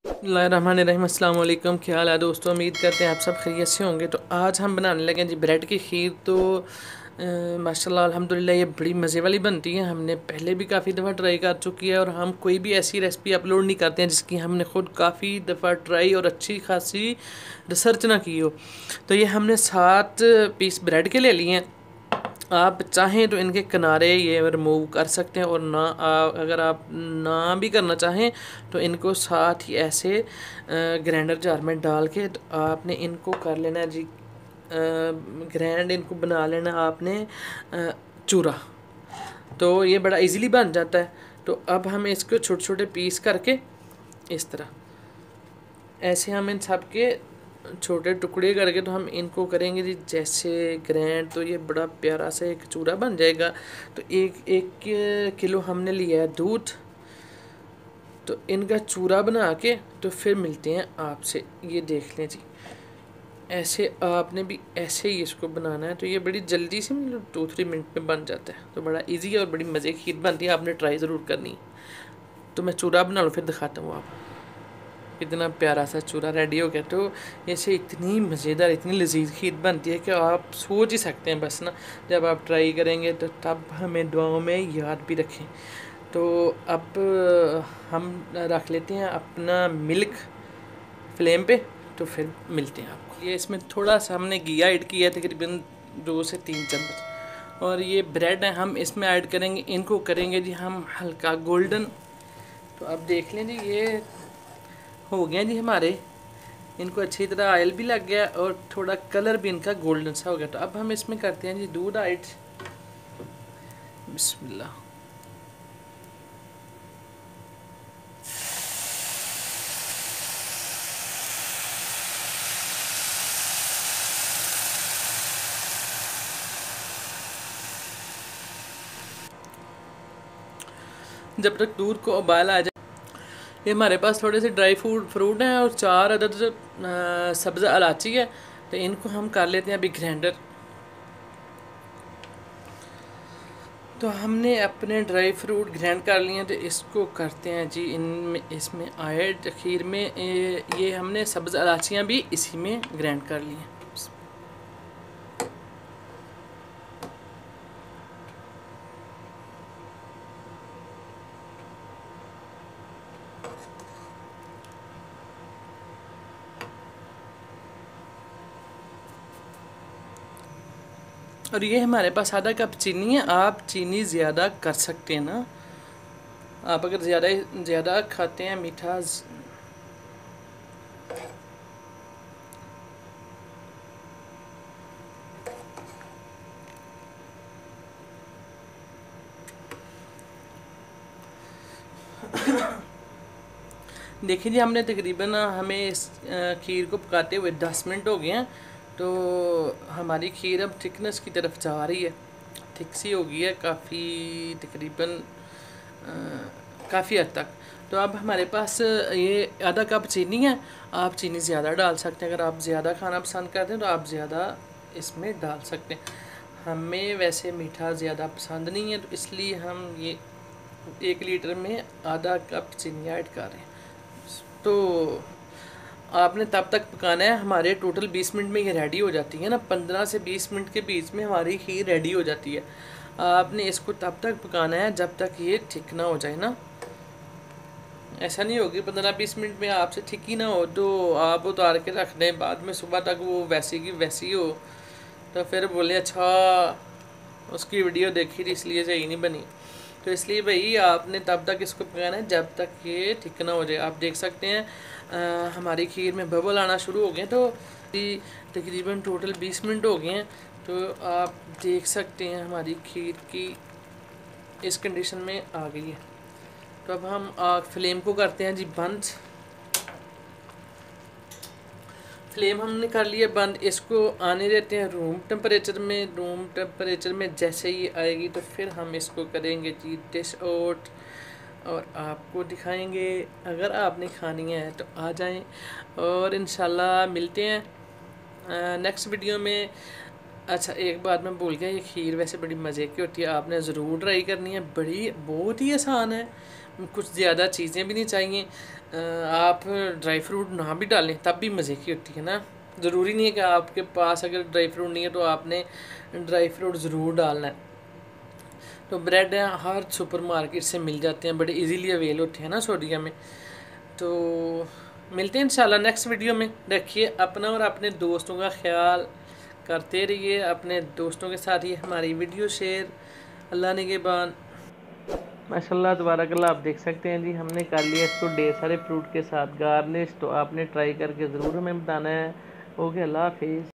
बिस्मिल्लाहिर्रहमानिर्रहीम, अस्सलाम वालेकुम। क्या हाल है दोस्तों, उम्मीद करते हैं आप सब खैरियत से होंगे। तो आज हम बनाने लगे हैं जी ब्रेड की खीर। तो माशाल्लाह अल्हम्दुलिल्लाह ये बड़ी मज़े वाली बनती है। हमने पहले भी काफ़ी दफ़ा ट्राई कर चुकी है और हम कोई भी ऐसी रेसिपी अपलोड नहीं करते हैं जिसकी हमने ख़ुद काफ़ी दफ़ा ट्राई और अच्छी खासी रिसर्च ना की हो। तो ये हमने 7 पीस ब्रेड के ले लिए हैं। आप चाहें तो इनके किनारे ये रिमूव कर सकते हैं और अगर आप ना भी करना चाहें तो इनको साथ ही ऐसे ग्राइंडर जार में डाल के तो आपने इनको कर लेना है जी ग्राइंड, इनको बना लेना आपने चूरा। तो ये बड़ा इजीली बन जाता है। तो अब हम इसको छोटे छोटे पीस करके इस तरह ऐसे हम इन सब के छोटे टुकड़े करके तो हम इनको करेंगे जी जैसे ग्राइंड। तो ये बड़ा प्यारा सा एक चूरा बन जाएगा। तो एक किलो हमने लिया है दूध। तो इनका चूरा बना के तो फिर मिलते हैं आपसे। ये देख लें जी, ऐसे आपने भी ऐसे ही इसको बनाना है। तो ये बड़ी जल्दी से मतलब 2-3 मिनट में बन जाता है। तो बड़ा इजी है और बड़ी मज़े की खीर बनती है। आपने ट्राई ज़रूर करनी है। तो मैं चूरा बना लूँ फिर दिखाता हूँ आप। इतना प्यारा सा चूरा रेडी हो गया। तो ऐसे इतनी मज़ेदार इतनी लजीज खीर बनती है कि आप सोच ही सकते हैं बस ना। जब आप ट्राई करेंगे तो तब हमें दुआओं में याद भी रखें। तो अब हम रख लेते हैं अपना मिल्क फ्लेम पे। तो फिर मिलते हैं आपको। ये इसमें थोड़ा सा हमने घी ऐड किया है, तकरीबन 2 से 3 चम्मच। और ये ब्रेड है हम इसमें ऐड करेंगे। इनको करेंगे जी हम हल्का गोल्डन। तो अब देख लें जी ये हो गया जी हमारे। इनको अच्छी तरह ऑयल भी लग गया और थोड़ा कलर भी इनका गोल्डन सा हो गया। तो अब हम इसमें करते हैं जी दूध ऐड। बिस्मिल्लाह। जब तक दूध को उबाल आ जाए, ये हमारे पास थोड़े से ड्राई फ्रूट हैं और 4 अदद सब्ज़ इलायची है। तो इनको हम कर लेते हैं अभी ग्राइंडर। तो हमने अपने ड्राई फ्रूट ग्राइंड कर लिए हैं। तो इसको करते हैं जी इसमें ऐड खीर में। ये हमने सब्ज़ इलायचियाँ भी इसी में ग्राइंड कर ली हैं। और ये हमारे पास आधा कप चीनी है। आप चीनी ज़्यादा कर सकते हैं ना। आप अगर ज़्यादा खाते हैं मीठा। देखिए जी हमने तकरीबन हमें इस खीर को पकाते हुए 10 मिनट हो गए हैं। तो हमारी खीर अब थिकनेस की तरफ जा रही है। थिक सी हो गई है काफ़ी, तकरीबन काफ़ी हद तक। तो अब हमारे पास ये आधा कप चीनी है। आप चीनी ज़्यादा डाल सकते हैं। अगर आप ज़्यादा खाना पसंद करते हैं तो आप ज़्यादा इसमें डाल सकते हैं। हमें वैसे मीठा ज़्यादा पसंद नहीं है, तो इसलिए हम ये 1 लीटर में आधा कप चीनी ऐड कर रहे हैं। तो आपने तब तक पकाना है। हमारे टोटल 20 मिनट में ये रेडी हो जाती है ना। 15 से 20 मिनट के बीच में हमारी खीर रेडी हो जाती है। आपने इसको तब तक पकाना है जब तक ये ठीक ना हो जाए ना। ऐसा नहीं होगी 15-20 मिनट में आपसे ठीक ही ना हो तो आप उतार के रख दें, बाद में सुबह तक वो वैसी की वैसी हो तो फिर बोले अच्छा उसकी वीडियो देखी थी इसलिए सही नहीं बनी। तो इसलिए भाई आपने तब तक इसको पकाना है जब तक ये ठीक ना हो जाए। आप देख सकते हैं हमारी खीर में बबल आना शुरू हो गए। तो तकरीबन टोटल 20 मिनट हो गए हैं। तो आप देख सकते हैं हमारी खीर की इस कंडीशन में आ गई है। तो अब हम फ्लेम को करते हैं जी बंद। फ्लेम हमने कर लिया बंद। इसको आने देते हैं रूम टेम्परेचर में। रूम टेम्परेचर में जैसे ही आएगी तो फिर हम इसको करेंगे जी डिश आउट और आपको दिखाएंगे। अगर आपने खानी है तो आ जाएं और इंशाल्लाह मिलते हैं नेक्स्ट वीडियो में। अच्छा एक बात मैं भूल गया, ये खीर वैसे बड़ी मज़े की होती है। आपने ज़रूर ट्राई करनी है। बहुत ही आसान है, कुछ ज़्यादा चीज़ें भी नहीं चाहिए। आप ड्राई फ्रूट ना भी डालें तब भी मज़े की होती है ना। ज़रूरी नहीं है कि आपके पास अगर ड्राई फ्रूट नहीं है तो आपने ड्राई फ्रूट ज़रूर डालना है। तो ब्रेड हर सुपर मार्केट से मिल जाते हैं, बड़े इजीली अवेल होते हैं ना सोडियम में। तो मिलते हैं इंशाल्लाह नेक्स्ट वीडियो में। रखिए अपना और अपने दोस्तों का ख्याल करते रहिए, अपने दोस्तों के साथ ये हमारी वीडियो शेयर। अल्लाह निगहबान। माशाल्लाह तबारकल्लाह, आप देख सकते हैं जी हमने कर लिया इसको ढेर सारे फ्रूट के साथ गार्निश। तो आपने ट्राई करके ज़रूर हमें बताना है। ओके, अल्लाह हाफिज़।